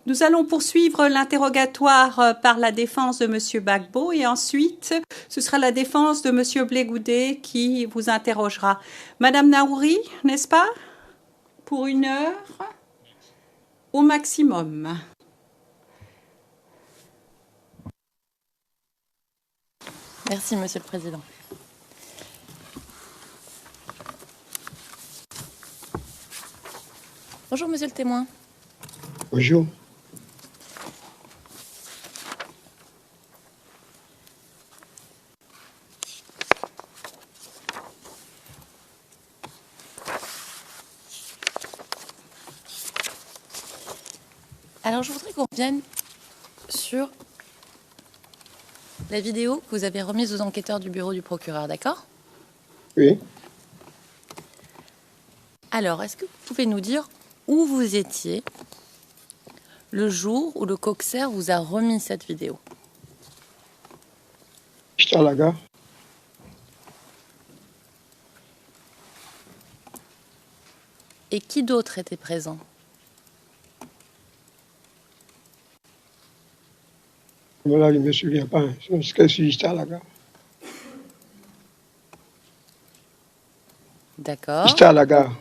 Nous allons poursuivre l'interrogatoire par la défense de Monsieur Gbagbo et ensuite ce sera la défense de Monsieur Blé Goudet qui vous interrogera. Madame Naouri, n'est-ce pas? Pour 1 heure au maximum. Merci, Monsieur le Président. Bonjour, Monsieur le témoin. Bonjour. Alors, je voudrais qu'on revienne sur la vidéo que vous avez remise aux enquêteurs du bureau du procureur, d'accord? Oui. Alors, est-ce que vous pouvez nous dire où vous étiez le jour où le Coxer vous a remis cette vidéo? J'étais à la gare. Et qui d'autre était présent? Voilà, je ne me souviens pas. Parce que j'étais à la gare. D'accord. J'étais à la gare.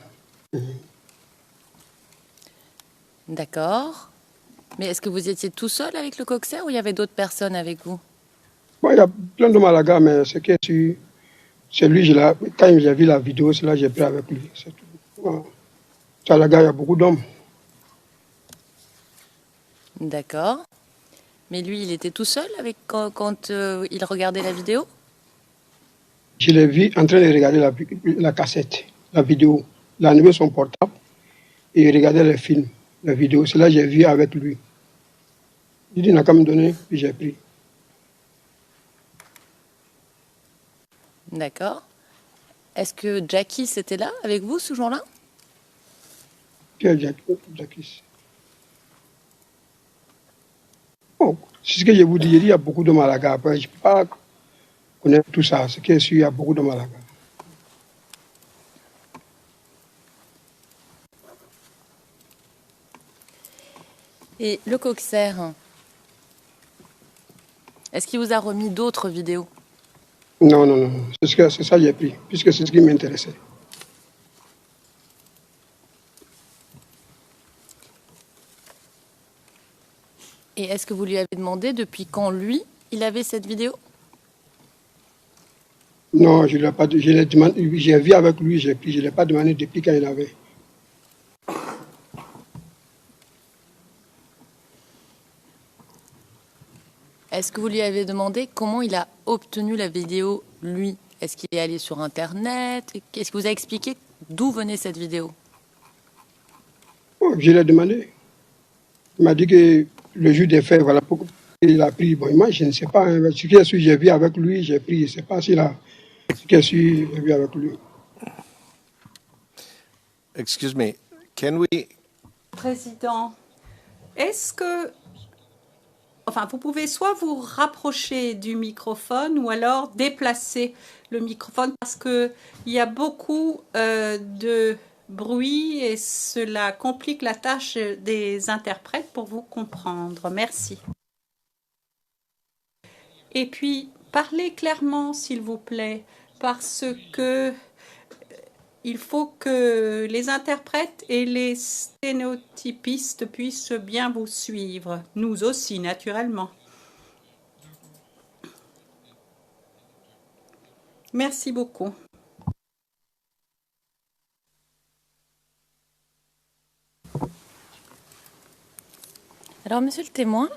D'accord. Mais est-ce que vous étiez tout seul avec le Coxer ou il y avait d'autres personnes avec vous? Bon, il y a plein d'hommes à la gare, mais c'est que c'est lui, quand j'ai vu la vidéo, c'est là que j'ai pris avec lui. C'est tout. Voilà. À la gare, il y a beaucoup d'hommes. D'accord. Mais lui, il était tout seul avec quand il regardait la vidéo? Je l'ai vu en train de regarder la cassette, la vidéo. Il a enlevé son portable et il regardait le film, la vidéo. C'est là que j'ai vu avec lui. Il dit, il n'a qu'à me donner, puis j'ai pris. D'accord. Est-ce que Jackie était là avec vous ce jour-là? Pierre Jacques. Bon, c'est ce que je vous dis. Il y a beaucoup d'hommes à la gare. Après, je ne peux pas connaître tout ça. C'est qu'il y a beaucoup d'hommes à la gare. Et le Coxer, est-ce qu'il vous a remis d'autres vidéos? Non, non, non. C'est ça que j'ai pris, puisque c'est ce qui m'intéressait. Et est-ce que vous lui avez demandé depuis quand, lui, il avait cette vidéo? Non, je l'ai pas. Je l'ai demandé. J'ai vu avec lui, j'ai pris. Je ne l'ai pas demandé depuis quand il avait. Est-ce que vous lui avez demandé comment il a obtenu la vidéo, lui? Est-ce qu'il est allé sur Internet? Est-ce que vous a expliqué d'où venait cette vidéo? Bon, je l'ai demandé. Il m'a dit que le jour des faits, voilà pourquoi il a pris. Bon, moi, je ne sais pas. Hein, ce que j'ai vu avec lui, j'ai pris. Je ne sais pas s'il a. Ce que j'ai vu avec lui. Excuse me, can we... Président, est-ce que... Enfin, vous pouvez soit vous rapprocher du microphone ou alors déplacer le microphone parce qu'il y a beaucoup de bruit et cela complique la tâche des interprètes pour vous comprendre. Merci. Et puis, parlez clairement, s'il vous plaît, parce que il faut que les interprètes et les sténotypistes puissent bien vous suivre. Nous aussi, naturellement. Merci beaucoup. Alors, monsieur le témoin,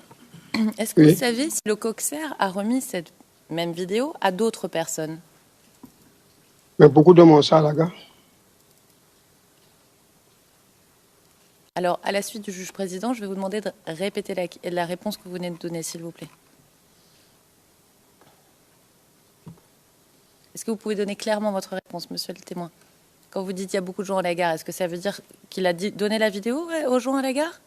est-ce que Oui. vous savez si le Coxer a remis cette même vidéo à d'autres personnes? Mais beaucoup d'hommes ont ça à la gare. Alors, à la suite du juge président, je vais vous demander de répéter la réponse que vous venez de donner, s'il vous plaît. Est-ce que vous pouvez donner clairement votre réponse, monsieur le témoin? Quand vous dites qu'il y a beaucoup de gens à la gare, est-ce que ça veut dire qu'il a donné la vidéo aux gens à la gare?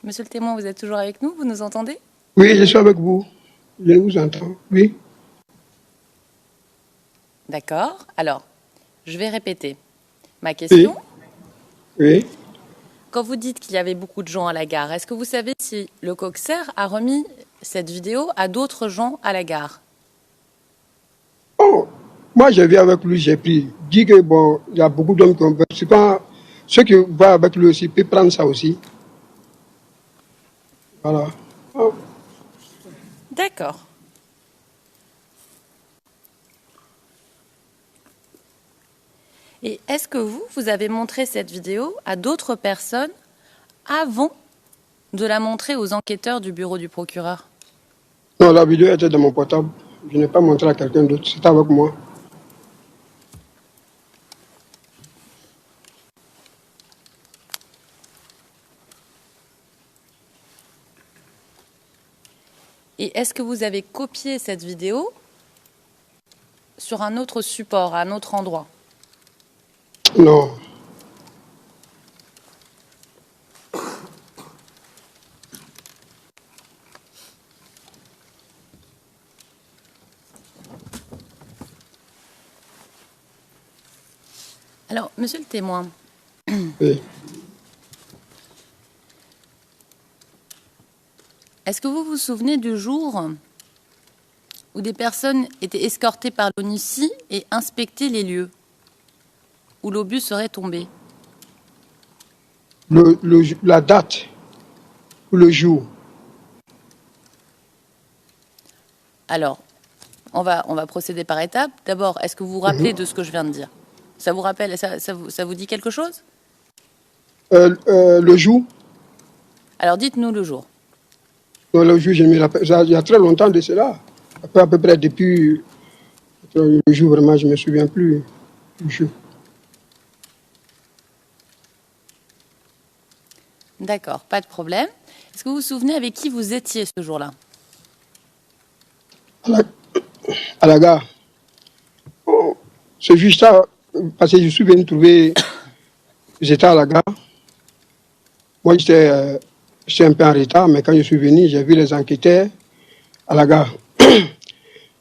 Monsieur le témoin, vous êtes toujours avec nous? Vous nous entendez? Oui, je suis avec vous. Je vous entends. Oui. D'accord. Alors, je vais répéter ma question. Oui. Quand vous dites qu'il y avait beaucoup de gens à la gare, est-ce que vous savez si le Coxer a remis cette vidéo à d'autres gens à la gare? Oh, moi, je viens avec lui, j'ai pris. Dit que bon, il y a beaucoup d'hommes qui ont. C'est pas. Ceux qui vont avec lui aussi peuvent prendre ça aussi. Voilà. Oh. D'accord. Et est-ce que vous avez montré cette vidéo à d'autres personnes avant de la montrer aux enquêteurs du bureau du procureur? Non, la vidéo était dans mon portable. Je n'ai pas montré à quelqu'un d'autre. C'était avec moi. Et est-ce que vous avez copié cette vidéo sur un autre support, à un autre endroit? Non. Alors, monsieur le témoin, Oui. est-ce que vous vous souvenez du jour où des personnes étaient escortées par l'ONUCI et inspectaient les lieux où l'obus serait tombé? La date ou le jour. Alors, on va procéder par étapes. D'abord, est-ce que vous vous rappelez de ce que je viens de dire? Ça vous rappelle, ça vous dit quelque chose? Le jour. Alors, dites-nous le jour. Non, le jour, je me rappelle. Il y a très longtemps de cela. À peu près depuis le jour, vraiment, je ne me souviens plus du jour. D'accord, pas de problème. Est-ce que vous vous souvenez avec qui vous étiez ce jour-là? À la gare. Oh, ce jour-là, parce que je suis venu trouver. J'étais à la gare. Moi, j'étais un peu en retard, mais quand je suis venu, j'ai vu les enquêteurs à la gare.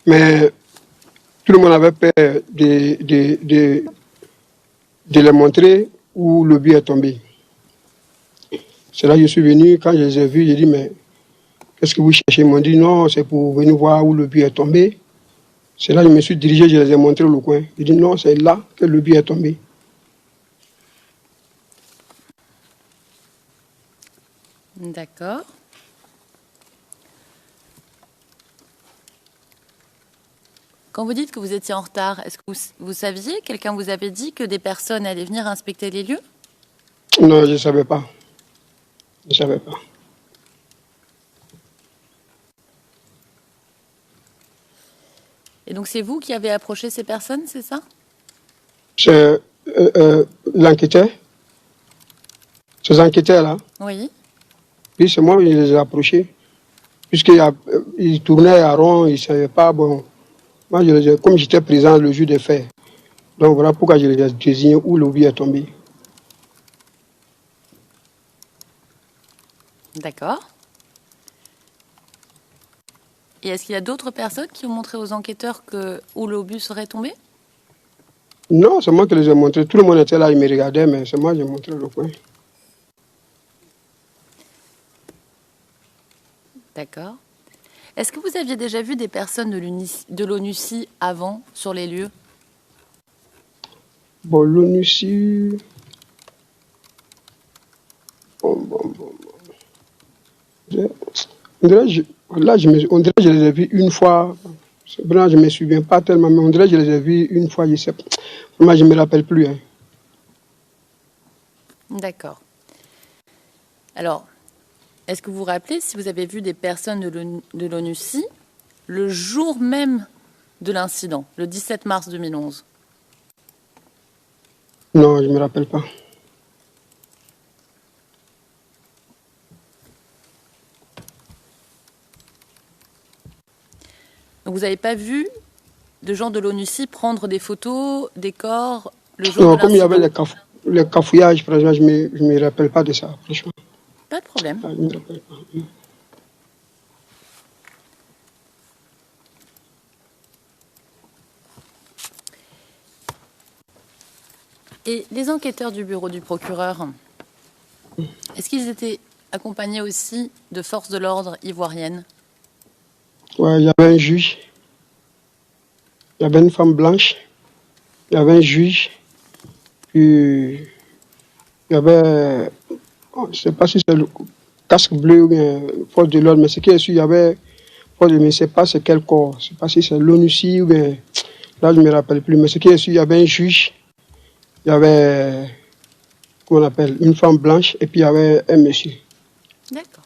Mais tout le monde avait peur de les montrer où le but est tombé. C'est là que je suis venu, quand je les ai vus, j'ai dit, mais qu'est-ce que vous cherchez? Ils m'ont dit, non, c'est pour venir voir où le but est tombé. C'est là que je me suis dirigé, je les ai montrés le coin. J'ai dit, non, c'est là que le but est tombé. D'accord. Quand vous dites que vous étiez en retard, est-ce que vous saviez, quelqu'un vous avait dit que des personnes allaient venir inspecter les lieux? Non, je ne savais pas. Je ne savais pas. Et donc c'est vous qui avez approché ces personnes, c'est ça? C'est l'enquêteur. Ces enquêteurs-là. Oui. Oui, c'est moi qui les ai approchés. Puisqu'ils tournaient à rond, ils ne savaient pas. Bon, moi, comme j'étais présent le jour des faits, donc voilà pourquoi je les ai désignés où le but est tombé. D'accord. Et est-ce qu'il y a d'autres personnes qui ont montré aux enquêteurs où l'obus serait tombé? Non, c'est moi qui les ai montrés. Tout le monde était là, ils me regardaient, mais c'est moi qui ai montré le coin. D'accord. Est-ce que vous aviez déjà vu des personnes de l'ONUCI avant sur les lieux? Bon, l'ONUCI... Bon. On dirait que je les ai vus une fois. Vraiment, je ne me souviens pas tellement, mais on dirait que je les ai vus une fois, je sais pas. Vraiment, je ne me rappelle plus. Hein. D'accord. Alors, est-ce que vous vous rappelez si vous avez vu des personnes de l'ONUCI le jour même de l'incident, le 17 mars 2011? Non, je ne me rappelle pas. Donc vous n'avez pas vu de gens de l'ONUCI prendre des photos des corps le jour Non, de comme il y avait l'incident? les cafouillages, par exemple, je ne me rappelle pas de ça, franchement. Pas de problème. Ah, il me rappelle pas. Et les enquêteurs du bureau du procureur, est-ce qu'ils étaient accompagnés aussi de forces de l'ordre ivoiriennes? Ouais, il y avait un juge, il y avait une femme blanche, il y avait un juge, puis il y avait, je ne sais pas si c'est le casque bleu ou bien force de l'ordre, mais ce qui est sûr, il y avait force de, mais je ne sais pas c'est quel corps, je ne sais pas si c'est l'ONUCI ou bien, là je ne me rappelle plus, mais ce qui est sûr, il y avait un juge, il y avait, comment on appelle, une femme blanche, et puis il y avait un monsieur. D'accord.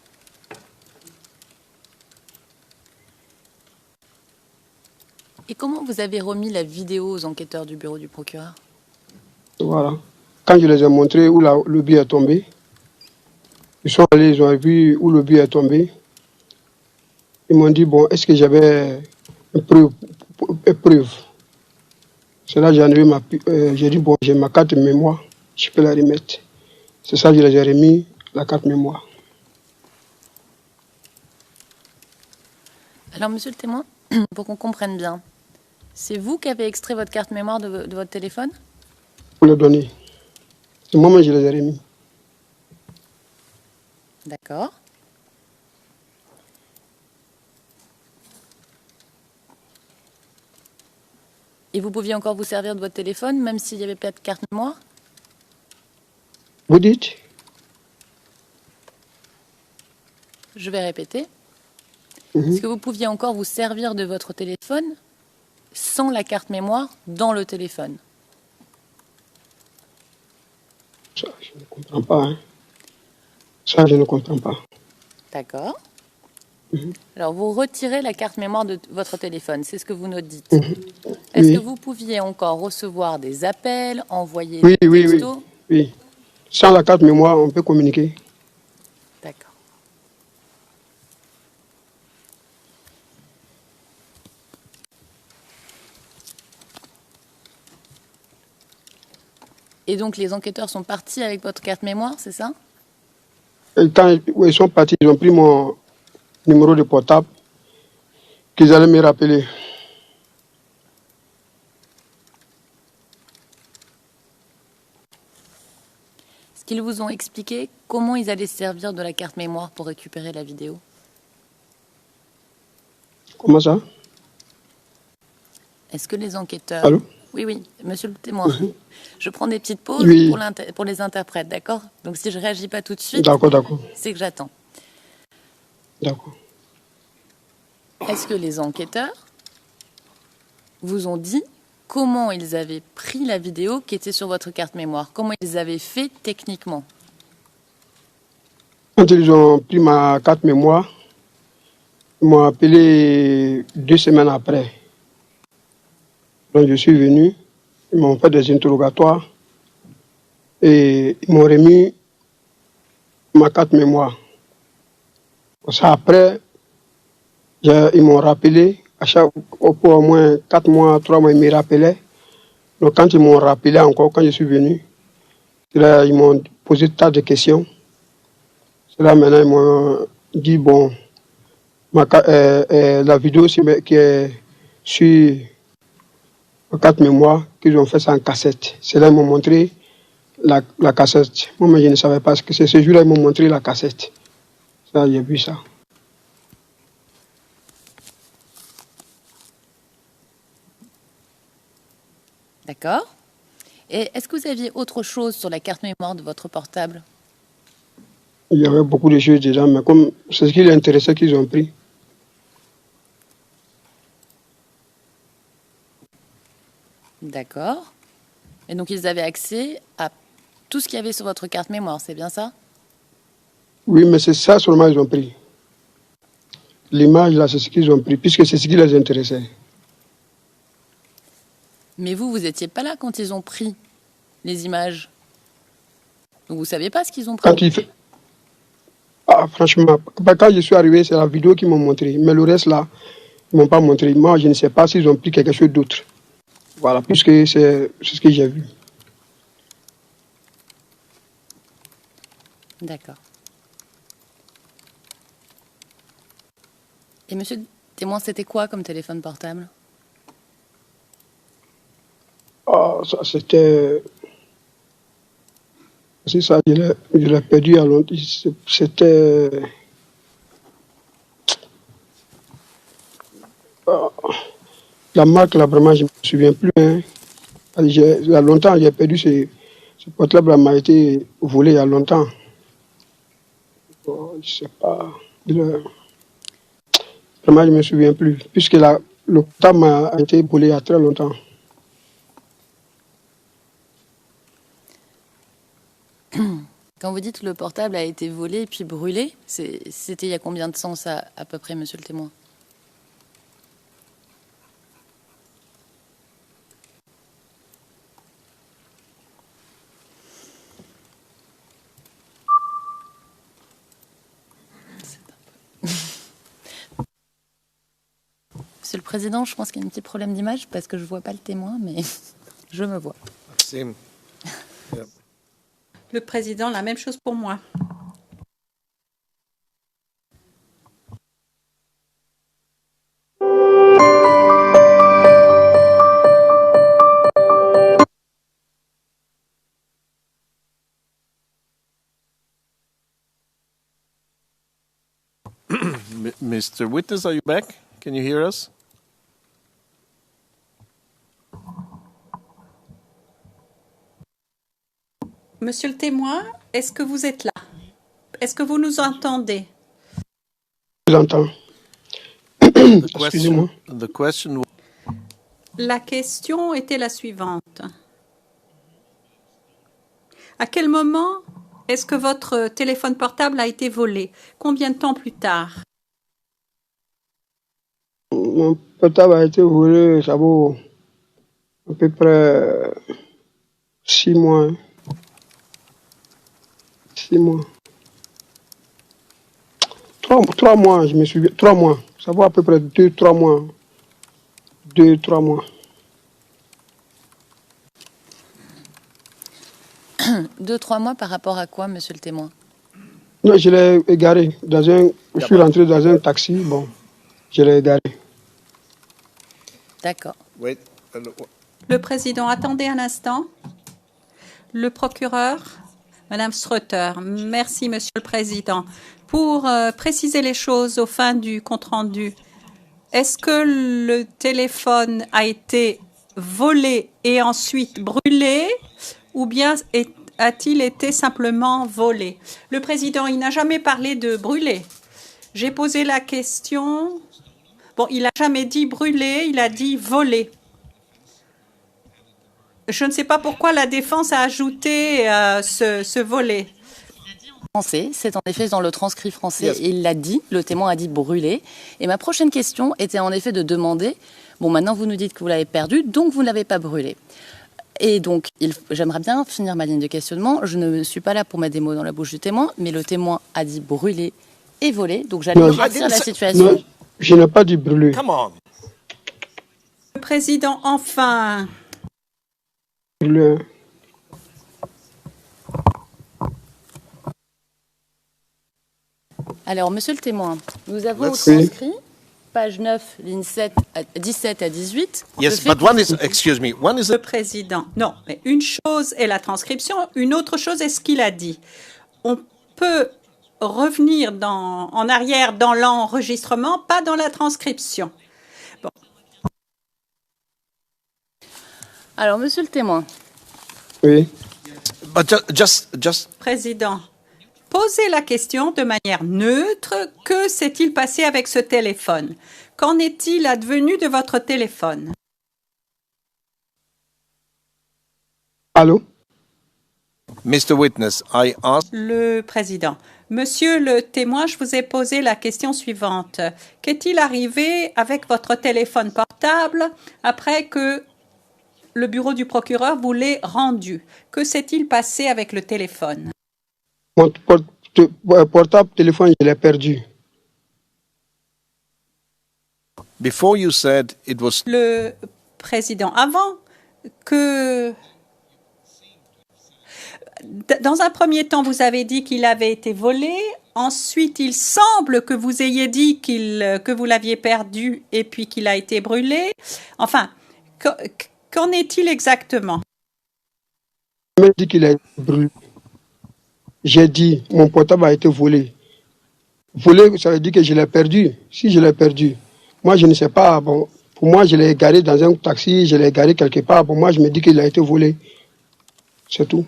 Et comment vous avez remis la vidéo aux enquêteurs du bureau du procureur? Voilà. Quand je les ai montrés où le but est tombé, ils sont allés, ils ont vu où le but est tombé. Ils m'ont dit, bon, est-ce que j'avais une preuve? C'est là que j'ai dit, bon, j'ai ma carte mémoire, je peux la remettre. C'est ça que je les ai remis, la carte mémoire. Alors, monsieur le témoin, pour qu'on comprenne bien, c'est vous qui avez extrait votre carte mémoire de votre téléphone? Pour le donner. C'est moi-même que je les ai remis. D'accord. Et vous pouviez encore vous servir de votre téléphone, même s'il n'y avait pas de carte mémoire? Vous dites? Je vais répéter. Est-ce que vous pouviez encore vous servir de votre téléphone sans la carte mémoire dans le téléphone? Ça, je ne comprends pas. Hein. Ça, je ne comprends pas. D'accord. Alors, vous retirez la carte mémoire de votre téléphone, c'est ce que vous nous dites. Est-ce Oui. que vous pouviez encore recevoir des appels, envoyer Oui, des oui, oui. textos? Oui. Sans la carte mémoire, on peut communiquer. D'accord. Et donc, les enquêteurs sont partis avec votre carte mémoire, c'est ça? Et quand ils sont partis, ils ont pris mon numéro de portable qu'ils allaient me rappeler. Est-ce qu'ils vous ont expliqué comment ils allaient se servir de la carte mémoire pour récupérer la vidéo? Comment ça? Est-ce que les enquêteurs... Allô? Oui, oui, monsieur le témoin. Je prends des petites pauses Oui. pour les interprètes, d'accord? Donc si je ne réagis pas tout de suite, D'accord, d'accord. c'est que j'attends. D'accord. Est-ce que les enquêteurs vous ont dit comment ils avaient pris la vidéo qui était sur votre carte mémoire? Comment ils avaient fait techniquement? Quand ils ont pris ma carte mémoire, ils m'ont appelé 2 semaines après. Donc je suis venu, ils m'ont fait des interrogatoires et ils m'ont remis ma carte mémoire. Pour ça, après, ils m'ont rappelé, pour au moins 4 mois, 3 mois, ils me rappelaient. Donc quand ils m'ont rappelé encore, quand je suis venu, là, ils m'ont posé des tas de questions. C'est là maintenant, ils m'ont dit, bon, la vidéo qui est sur ma carte mémoire, qu'ils ont fait ça en cassette. C'est là qu'ils m'ont montré la cassette. Moi, je ne savais pas ce que c'est. Ce jour-là, ils m'ont montré la cassette. Ça, j'ai vu ça. D'accord. Et est-ce que vous aviez autre chose sur la carte mémoire de votre portable? Il y avait beaucoup de choses dedans, mais comme c'est ce qui les intéressait qu'ils ont pris. D'accord. Et donc ils avaient accès à tout ce qu'il y avait sur votre carte mémoire, c'est bien ça? Oui, mais c'est ça seulement qu'ils ont pris. L'image, là, c'est ce qu'ils ont pris, puisque c'est ce qui les intéressait. Mais vous n'étiez pas là quand ils ont pris les images. Donc vous ne saviez pas ce qu'ils ont pris. Quand Ah, franchement, quand je suis arrivé, c'est la vidéo qu'ils m'ont montré. Mais le reste, là, ils ne m'ont pas montré. Moi, je ne sais pas s'ils ont pris quelque chose d'autre. Voilà, puisque c'est ce que j'ai vu. D'accord. Et monsieur le témoin, c'était quoi comme téléphone portable? Ah, ça, c'était. C'est ça, je l'ai perdu à longtemps. C'était. La marque, là, vraiment, je ne me souviens plus. Hein. Il y a longtemps, j'ai perdu ce portable, là, m'a été volé il y a longtemps. Je ne sais pas. Vraiment, je ne me souviens plus. Puisque le portable a été volé il y a très longtemps. Quand vous dites que le portable a été volé puis brûlé, c'était il y a combien de temps ça, à peu près, monsieur le témoin? Monsieur le Président, je pense qu'il y a un petit problème d'image parce que je ne vois pas le témoin, mais je me vois. Same. Yeah. Le président, la même chose pour moi. Mr. Witness, are you back? Can you hear us? Monsieur le témoin, est-ce que vous êtes là? Est-ce que vous nous entendez? J'entends. The Excusez-moi. question La question était la suivante. À quel moment est-ce que votre téléphone portable a été volé? Combien de temps plus tard? Mon portable a été volé, ça vaut à peu près 6 mois. 6 mois. 3 mois, je me souviens. 3 mois. Ça vaut à peu près 2-3 mois. 2-3 mois. 2-3 mois par rapport à quoi, monsieur le témoin? Non, je l'ai égaré. Je suis rentré dans un taxi. Bon, je l'ai égaré. D'accord. wait. Le président, attendez un instant. Le procureur, Madame Streuter. Merci, Monsieur le Président. Pour préciser les choses au fin du compte-rendu, est-ce que le téléphone a été volé et ensuite brûlé ou bien a-t-il été simplement volé? Le président, il n'a jamais parlé de brûler. J'ai posé la question. Bon, il n'a jamais dit brûler, il a dit voler. Je ne sais pas pourquoi la défense a ajouté ce volet. Français, c'est en effet dans le transcrit français, Yes. et il l'a dit, le témoin a dit brûler. Et ma prochaine question était en effet de demander, bon maintenant vous nous dites que vous l'avez perdu, donc vous ne l'avez pas brûlé. Et donc, j'aimerais bien finir ma ligne de questionnement. Je ne suis pas là pour mettre des mots dans la bouche du témoin, mais le témoin a dit brûler et voler. Donc j'allais Non, éclaircir la situation. Non, je n'ai pas dit brûler. Come on. Le président, enfin. Brûler. Alors, monsieur le témoin, nous avons au Let's see. transcrit, page 9, ligne 17 à 18. Yes, le fait but one is, excuse me, one is Le président. Non, mais une chose est la transcription, une autre chose est ce qu'il a dit. On peut revenir en arrière dans l'enregistrement, pas dans la transcription. Alors, monsieur le témoin, Oui. but just Président, posez la question de manière neutre. Que s'est-il passé avec ce téléphone? Qu'en est-il advenu de votre téléphone? Allô? Mr. Witness, I asked Le président. Monsieur le témoin, je vous ai posé la question suivante. Qu'est-il arrivé avec votre téléphone portable après que le bureau du procureur vous l'ait rendu? Que s'est-il passé avec le téléphone? Mon portable téléphone, je l'ai perdu. before you said it was Le président, avant que... Dans un premier temps, vous avez dit qu'il avait été volé. ensuite, il semble que vous ayez dit que vous l'aviez perdu et puis qu'il a été brûlé. Enfin, qu'en est-il exactement? Je me dis qu'il a été brûlé. J'ai dit, mon portable a été volé. Volé, ça veut dire que je l'ai perdu. Si je l'ai perdu, moi je ne sais pas. Bon, pour moi, je l'ai garé dans un taxi, je l'ai garé quelque part. Pour moi, je me dis qu'il a été volé. C'est tout.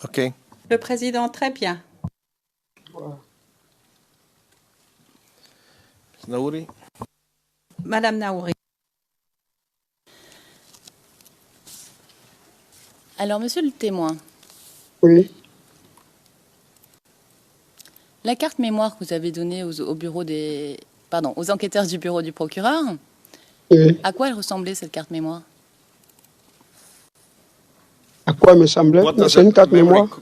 OK. Le président, très bien. Naouri? Madame Naouri. Alors, monsieur le témoin, Oui. la carte mémoire que vous avez donnée aux enquêteurs du bureau du procureur, Oui. à quoi elle ressemblait cette carte mémoire? À quoi me semblait? C'est une carte mémoire.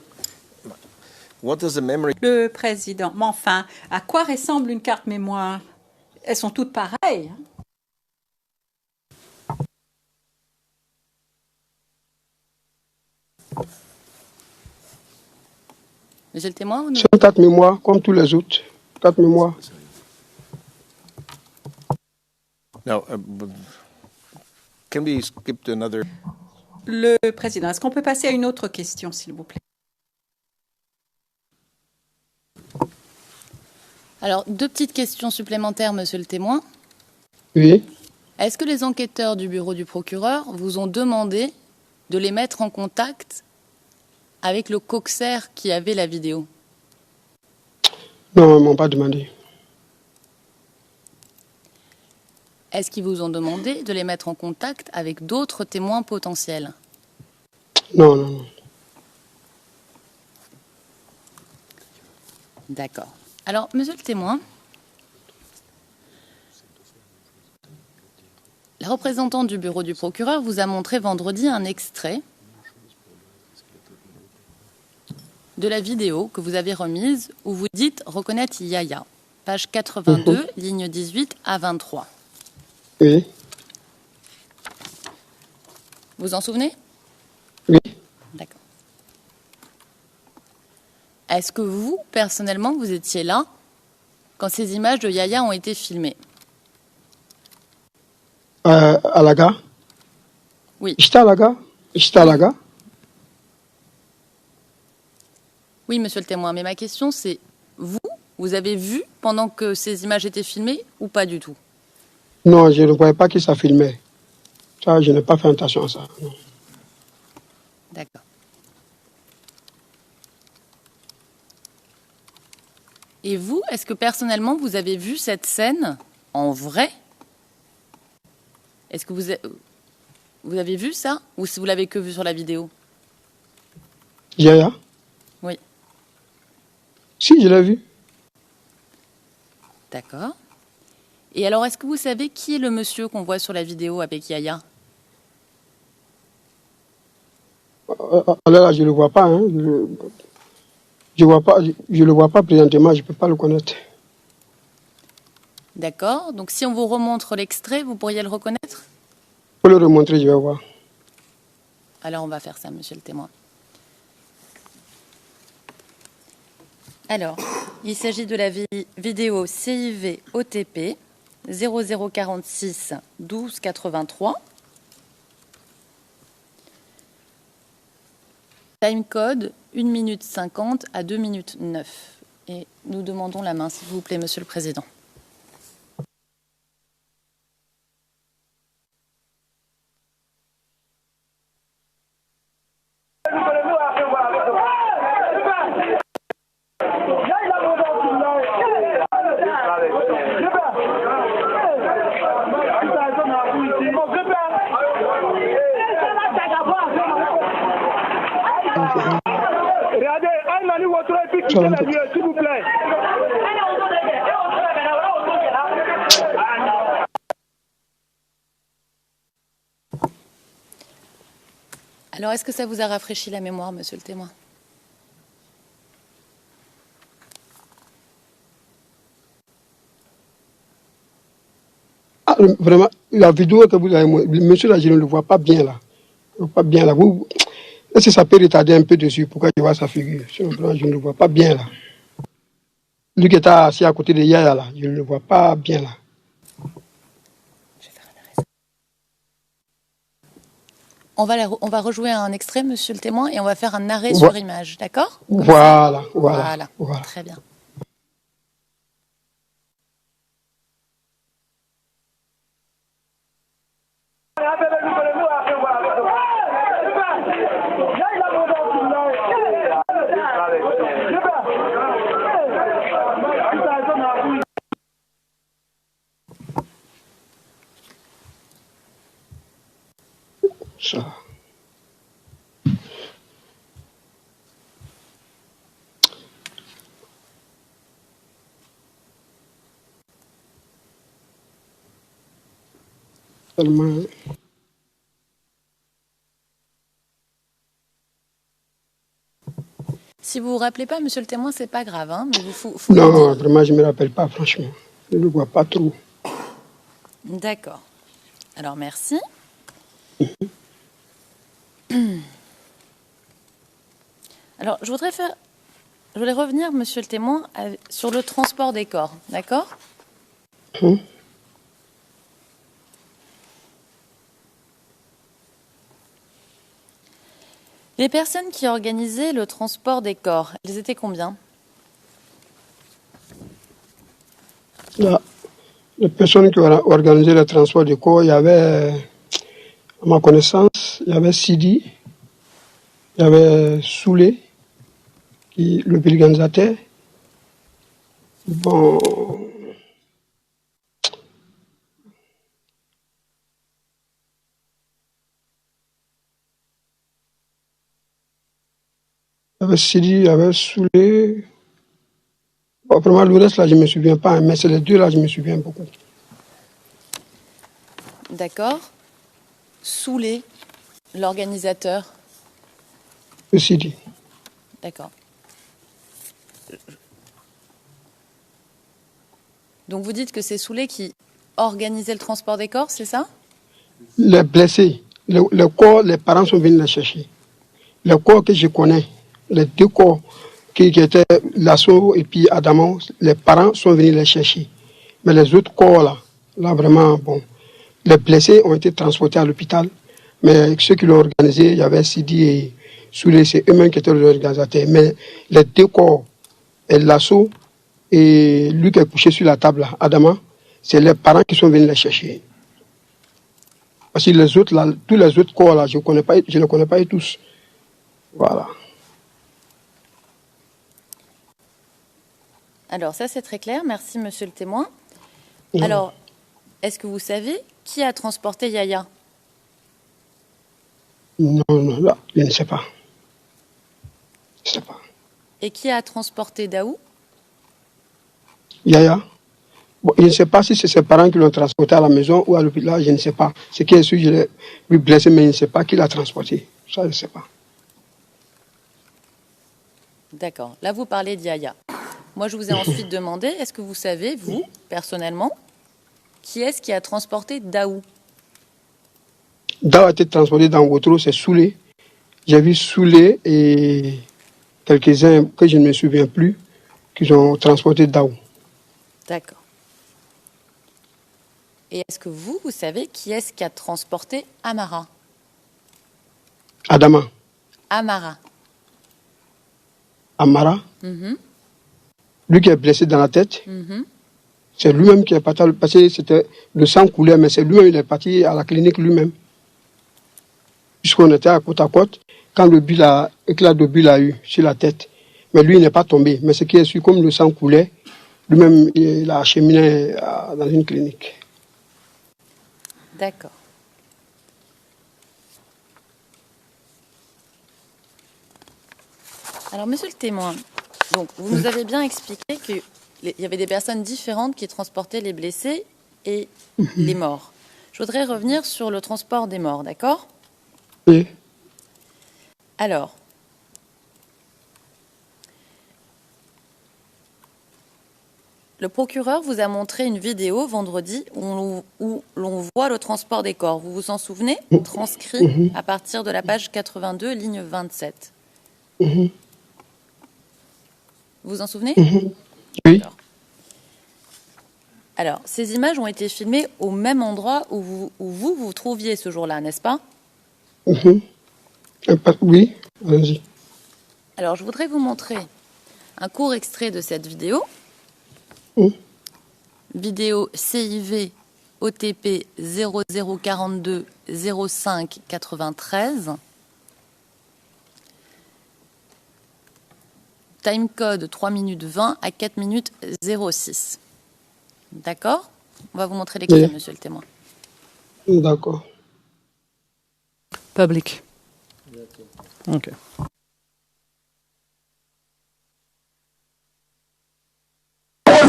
What does the memory? Le président. Mais enfin, à quoi ressemble une carte mémoire? Elles sont toutes pareilles. Monsieur le témoin, C'est une carte mémoire, comme tous les autres. Carte mémoire. No. Can we skip to another? Le président, est-ce qu'on peut passer à une autre question, s'il vous plaît? Alors, deux petites questions supplémentaires, monsieur le témoin. Oui. Est-ce que les enquêteurs du bureau du procureur vous ont demandé de les mettre en contact avec le coxer qui avait la vidéo? Non, ils ne m'ont pas demandé. Est-ce qu'ils vous ont demandé de les mettre en contact avec d'autres témoins potentiels? Non, non, non. D'accord. Alors, monsieur le témoin, la représentante du bureau du procureur vous a montré vendredi un extrait de la vidéo que vous avez remise où vous dites reconnaître Yaya, page 82, ligne 18 à 23. Oui. Vous en souvenez? Oui. D'accord. Est-ce que vous, personnellement, vous étiez là quand ces images de Yaya ont été filmées? À la gare? Oui. J'étais à la gare? J'étais à la gare? Oui, monsieur le témoin, mais ma question c'est, vous avez vu pendant que ces images étaient filmées ou pas du tout? Non, je ne voyais pas qui ça filmait. Ça, je n'ai pas fait attention à ça. Non. D'accord. Et vous, est-ce que personnellement vous avez vu cette scène en vrai? Est-ce que vous avez vu ça ou si vous l'avez que vu sur la vidéo? Yaya? Oui. Si, je l'ai vu. D'accord. Et alors, est-ce que vous savez qui est le monsieur qu'on voit sur la vidéo avec Yaya? Là, je ne le vois pas. Hein. Je le vois pas présentement, je ne peux pas le connaître. D'accord. Donc, si on vous remontre l'extrait, vous pourriez le reconnaître? Pour le remontrer, je vais voir. Alors, on va faire ça, monsieur le témoin. Alors, il s'agit de la vidéo CIV OTP 0046 12 83. Timecode 1 minute 50 à 2 minutes 9. Et nous demandons la main, s'il vous plaît, monsieur le président. Regardez, allez votre épique, s'il vous plaît. Alors, est-ce que ça vous a rafraîchi la mémoire, monsieur le témoin? Ah, vraiment, la vidéo que vous avez, monsieur là, je ne le vois pas bien là. Je ne le vois pas bien là. Est-ce que ça peut retarder un peu dessus pour que je vois sa figure? Sinon, vraiment, je ne le vois pas bien là. Lui qui est assis à côté de Yaya là, je ne le vois pas bien là. On va rejouer un extrait, monsieur le témoin, et on va faire un arrêt Vo- sur image, d'accord? Comme ça. Voilà, voilà, Voilà. voilà. Très bien. Ça. Tellement. Si vous vous rappelez pas, monsieur le témoin, c'est pas grave, hein, mais faut Non, nous dire. vraiment, je ne me rappelle pas, franchement. Je ne le vois pas trop. D'accord. Alors, merci. Alors, je voulais revenir, monsieur le témoin, sur le transport des corps, d'accord? Hum. Les personnes qui organisaient le transport des corps, elles étaient combien? Là, les personnes qui ont organisé le transport du corps, il y avait, à ma connaissance, il y avait Sidi, il y avait Soulé, le vulganisateur. Bon, il y avait Sidi, il y avait Soulé. Bon, vraiment, le reste, là, je ne me souviens pas, hein, mais c'est les deux, là, je me souviens beaucoup. D'accord. Soulé, l'organisateur. Le Sidi. D'accord. Donc vous dites que c'est Soulé qui organisait le transport des corps, c'est ça? Les blessés, le corps, les parents sont venus les chercher. Le corps que je connais, les deux corps qui étaient Lasso et puis Adamo, les parents sont venus les chercher. Mais les autres corps, là vraiment, bon, les blessés ont été transportés à l'hôpital. Mais ceux qui l'ont organisé, il y avait Sidi et Soulé, c'est eux-mêmes qui étaient les organisateurs. Mais les deux corps, Lasso et lui qui est couché sur la table, là, Adama, c'est les parents qui sont venus les chercher. Parce que les autres, là, tous les autres corps, là, je ne les connais pas tous. Voilà. Alors ça c'est très clair, merci monsieur le témoin. Non. Alors, est-ce que vous savez qui a transporté Yaya? Non, là, je ne sais pas. Je ne sais pas. Et qui a transporté Daou? Yaya, bon, je ne sais pas si c'est ses parents qui l'ont transporté à la maison ou à l'hôpital, je ne sais pas. Ce qui est sûr, je l'ai vu blessé, mais je ne sais pas qui l'a transporté. Ça, je ne sais pas. D'accord, là vous parlez de Yaya. Moi je vous ai ensuite demandé, est-ce que vous savez, vous, personnellement, qui est-ce qui a transporté Daou? Daou a été transporté dans Wotro, c'est Soulé. J'ai vu Soulé et quelques-uns que je ne me souviens plus qui ont transporté Daou. D'accord. Et est-ce que vous savez qui est-ce qui a transporté Amara? Adama, Amara. Amara, Mhm, lui qui est blessé dans la tête, mhm. c'est lui-même qui est parti, parce que c'était le sang coulait, mais c'est lui-même, il est parti à la clinique lui-même. Puisqu'on était à côte, quand le éclat de bulle a eu sur la tête. Mais lui, il n'est pas tombé. Mais ce qui est sûr, comme le sang coulait, lui-même, il a acheminé dans une clinique. D'accord. Alors, monsieur le témoin, donc, vous nous avez bien expliqué qu'il y avait des personnes différentes qui transportaient les blessés et les morts. Je voudrais revenir sur le transport des morts, d'accord? Oui. Alors, Le procureur vous a montré une vidéo vendredi où l'on voit le transport des corps. Vous vous en souvenez? Transcrit à partir de la page 82, ligne 27. Vous vous en souvenez? Oui. Alors, ces images ont été filmées au même endroit où vous vous trouviez ce jour-là, n'est-ce pas? Oui, allez-y. Alors, je voudrais vous montrer un court extrait de cette vidéo. Vidéo CIV OTP 0042 05 93. Timecode 3 minutes 20 à 4 minutes 06. D'accord? On va vous montrer l'extrait, monsieur le témoin. D'accord. Public. Ok. Il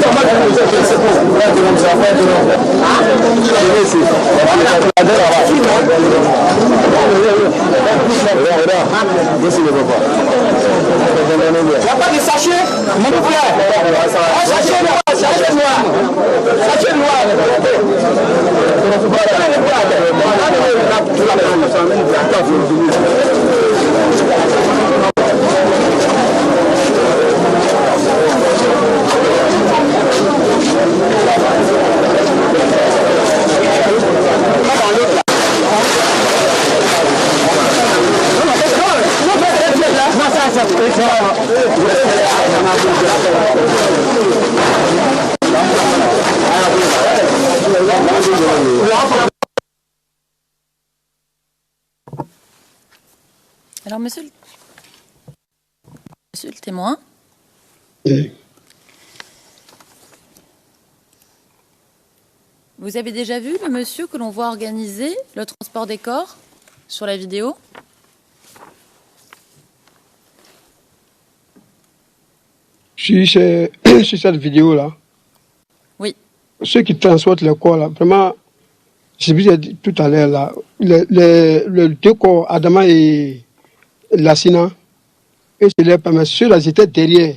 n'y a pas de sachet, mon frère. Sachet noir, sachet noir. Sachet noir. Alors, monsieur le témoin, vous avez déjà vu le monsieur que l'on voit organiser le transport des corps sur la vidéo? Sur cette vidéo-là, Oui. ceux qui transportent les corps, là, vraiment, je vous ai dit tout à l'heure, là, les deux corps, Adama et Lassina, et c'est les premiers, ceux-là, ils étaient derrière.